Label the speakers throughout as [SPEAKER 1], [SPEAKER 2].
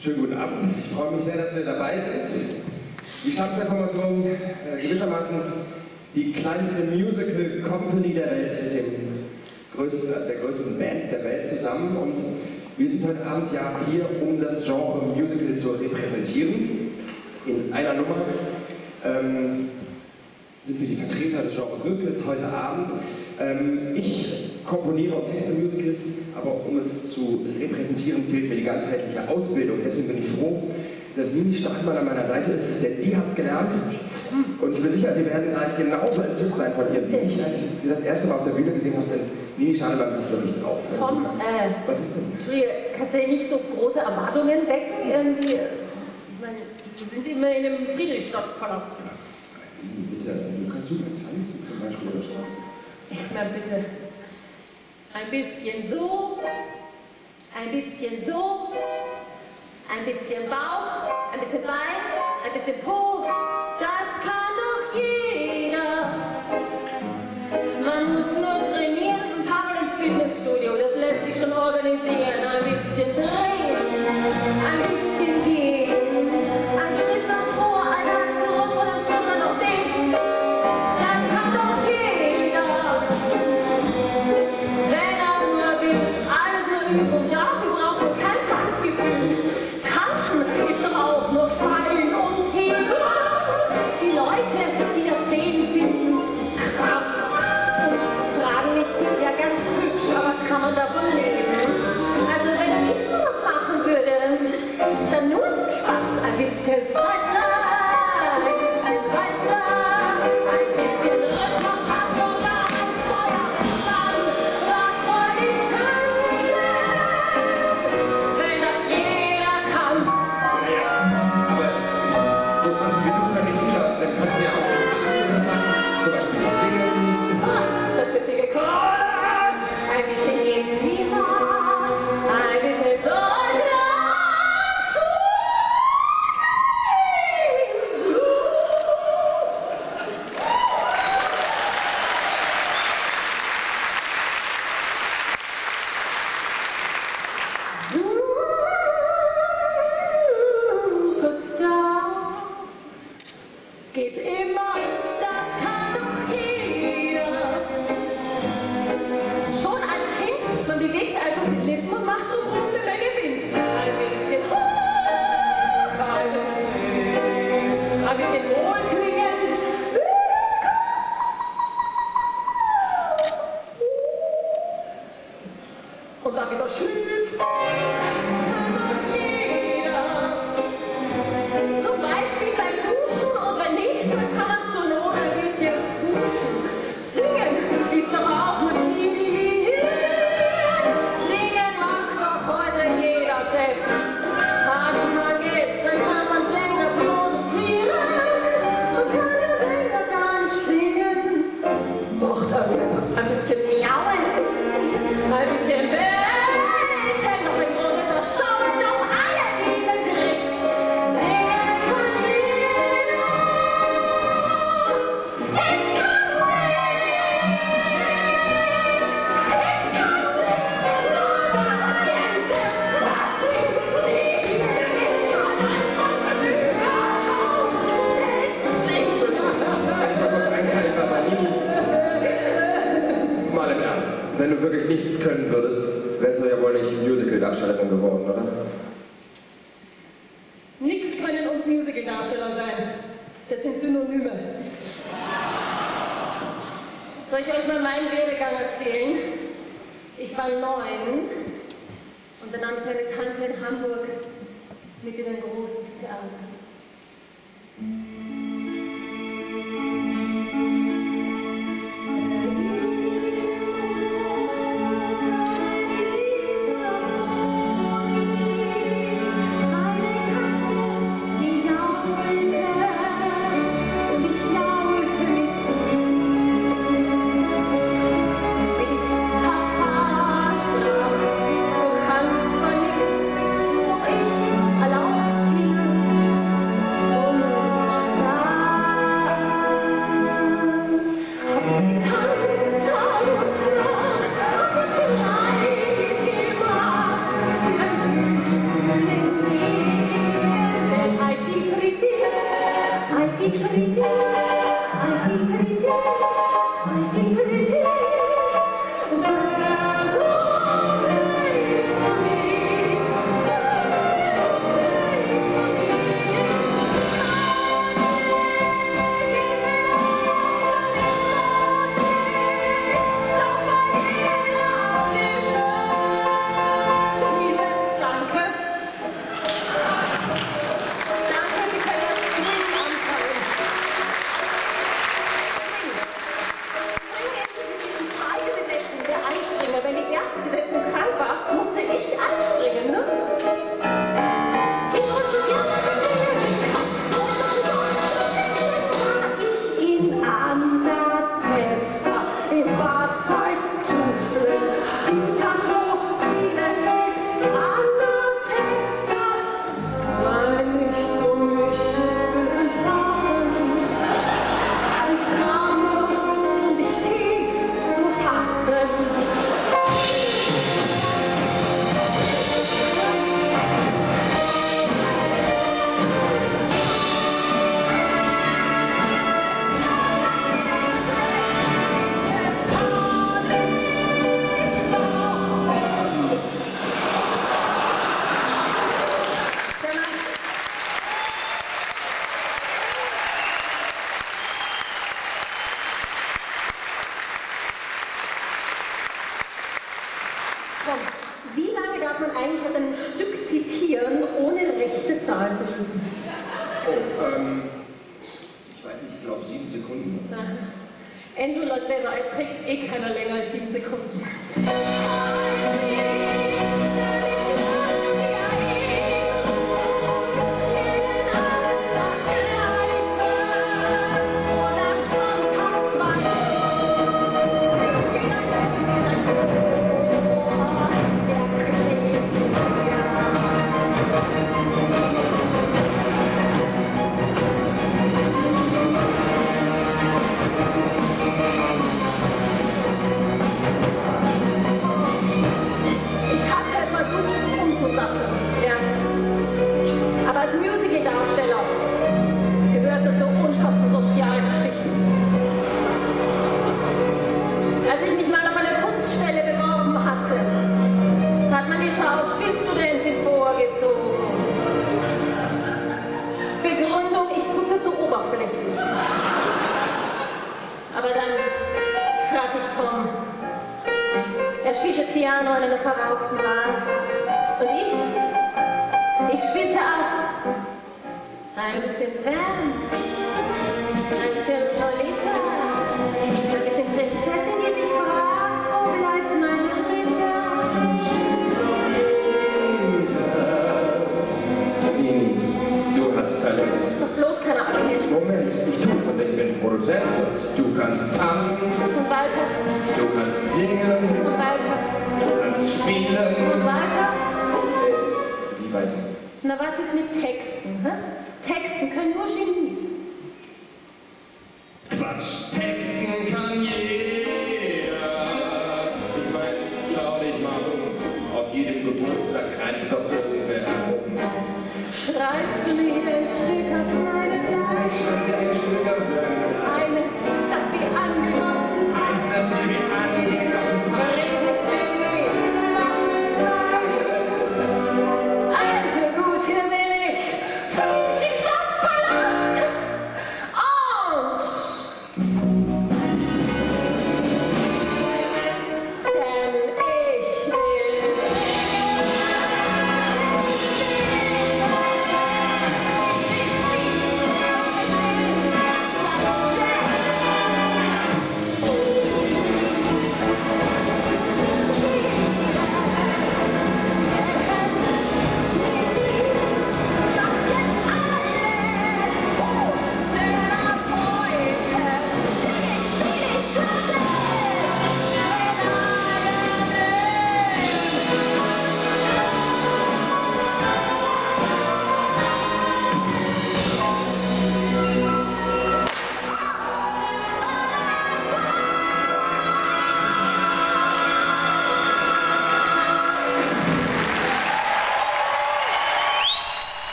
[SPEAKER 1] Schönen guten Abend. Ich freue mich sehr, dass wir dabei sind. Die Stabsinformation gewissermaßen die kleinste Musical Company der Welt mit dem größten, also der größten Band der Welt zusammen. Und wir sind heute Abend ja hier, um das Genre Musical zu repräsentieren. In einer Nummer sind wir die Vertreter des Genres Musicals heute Abend. Ich komponiere und texte Musicals, aber um es zu repräsentieren, fehlt mir die ganzheitliche Ausbildung. Deswegen bin ich froh, dass Nini Starkmann an meiner Seite ist, denn die hat es gelernt. Und ich bin sicher, Sie werden gleich genauso entzückt sein von ihr, wie ich, als ich Sie das erste Mal auf der Bühne gesehen habe, denn Nini Starkmann ist noch nicht drauf.
[SPEAKER 2] Tom,
[SPEAKER 1] was ist denn?
[SPEAKER 2] Entschuldige, kannst du nicht so große Erwartungen wecken? Irgendwie, ich meine, wir sind immer in einem Friedrichstadtpalast.
[SPEAKER 1] Nini, bitte, du kannst super tanzen zum Beispiel oder so.
[SPEAKER 2] Ich meine, bitte. Ein bisschen so, ein bisschen so, ein bisschen Bauch, ein bisschen Bein, ein bisschen Po, das kann doch jeder. Man muss nur trainieren, ein paar Mal ins Fitnessstudio, das lässt sich schon organisieren. Ein bisschen drehen, ein bisschen gehen, ein Schritt nach vor, ein Tag zurück und am Schluss dann noch den. Das kann doch jeder. Wenn er nur will, ist alles eine Übung. Dafür braucht man kein Taktgefühl. Tanzen ist doch auch nur Fallen und Heben. Die Leute, die das sehen, finden's krass und fragen nicht, ja ganz hübsch, aber kann man davon leben? Also wenn ich sowas machen würde, dann nur zum Spaß ein bisschen Salsa, ein bisschen Walzer, ein bisschen Rhythmus hat sogar ein Feuer im Spann. Was soll ich tanzen, wenn das jeder kann?
[SPEAKER 1] Naja, aber so tanzen wie du kann nicht jeder. Dann kannst du ja auch andere Sachen, zum Beispiel singen.
[SPEAKER 2] Das bisschen gekocht, ein bisschen Geneva, ein bisschen Deutschland. Superstar geht immer, das kann doch jeder. Schon als Kind, man bewegt einfach die Lippen und macht drumherum eine Menge Wind. Ein bisschen hoch, ein bisschen tief, ein bisschen wohlklingend. Und dann wieder schief. Das kann doch jeder. Zum Beispiel beim Duschen und wenn nicht, dann kann man zur Not ein bisschen fuschen. Singen ist doch auch motiviert. Singen macht doch heute jeder Depp. Hat man Geld, dann kann man Sänger produzieren. Und kann der Sänger gar nicht singen. Macht er nicht ein bisschen miauen, ein bisschen bellen. Doch im Grunde doch schauen doch alle diese Tricks. Singen kann jeder. Ich kann nix. Ich kann nix. Nada siente. Ich kann einfach überhaupt nicht singen.
[SPEAKER 1] Wenn ich mal kurz eingreife, aber Nini, mal im Ernst, wenn du wirklich nichts können würdest, wärst du ja wohl nicht Musical-Darstellerin geworden, oder?
[SPEAKER 2] Nix können und Musical-Darsteller sein. Das sind Synonyme. Soll ich euch mal meinen Werdegang erzählen? Ich war 9 und dann nahm ich meine Tante in Hamburg mit in ein großes Theater. Erlaubst dir und einzulösen.
[SPEAKER 1] Oh, ich weiß nicht, ich glaube 7 Sekunden.
[SPEAKER 2] Endolot Weber erträgt eh keiner länger als 7 Sekunden. Schauspielstudentin vorgezogen. Begründung, ich putze zu oberflächlich. Aber dann traf ich Tom. Er spielte Piano in einer verrauchten Bar. Und ich spielte auch. Ein bisschen Wärme, ein bisschen Lolita, ein bisschen Prinzessin, die sich fragt, wo bleibt meine Rita?
[SPEAKER 1] Du hast Talent.
[SPEAKER 2] Was bloß keiner erkennt.
[SPEAKER 1] Moment, ich tu's und ich bin Produzent. Du kannst tanzen.
[SPEAKER 2] Und weiter.
[SPEAKER 1] Du kannst singen.
[SPEAKER 2] Und weiter.
[SPEAKER 1] Du kannst spielen.
[SPEAKER 2] Und weiter.
[SPEAKER 1] Wie weiter?
[SPEAKER 2] Na, was ist mit Texten? Hä? Texten können nur Genies.
[SPEAKER 1] Quatsch, Texten kann jeder. Ich meine, schau dich mal um. Auf jedem Geburtstag reimt doch irgendwer herum.
[SPEAKER 2] Schreibst du mir ein Stück auf meine Seite?
[SPEAKER 1] Ich schreib dir ein Stück auf deine.
[SPEAKER 2] Eines, das wie angeflossen
[SPEAKER 1] Eins,
[SPEAKER 2] heißt.
[SPEAKER 1] das du wie angeflossen hast.
[SPEAKER 2] Bringst nicht Baby, machst du Streit. Also gut, hier bin ich. Friedrichstadtpalast.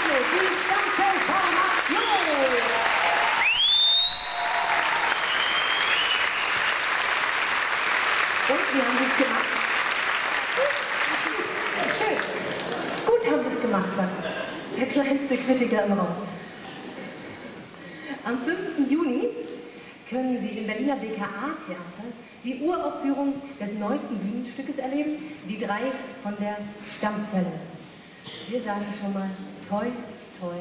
[SPEAKER 2] Denn ich will
[SPEAKER 3] die Stammzellformation. Und, wie haben Sie es gemacht? Schön. Gut haben Sie es gemacht, sagt der kleinste Kritiker im Raum. Am 5. Juni können Sie im Berliner BKA-Theater die Uraufführung des neuesten Bühnenstückes erleben, die 3 von der Stammzelle. Wir sagen schon mal toi, toi,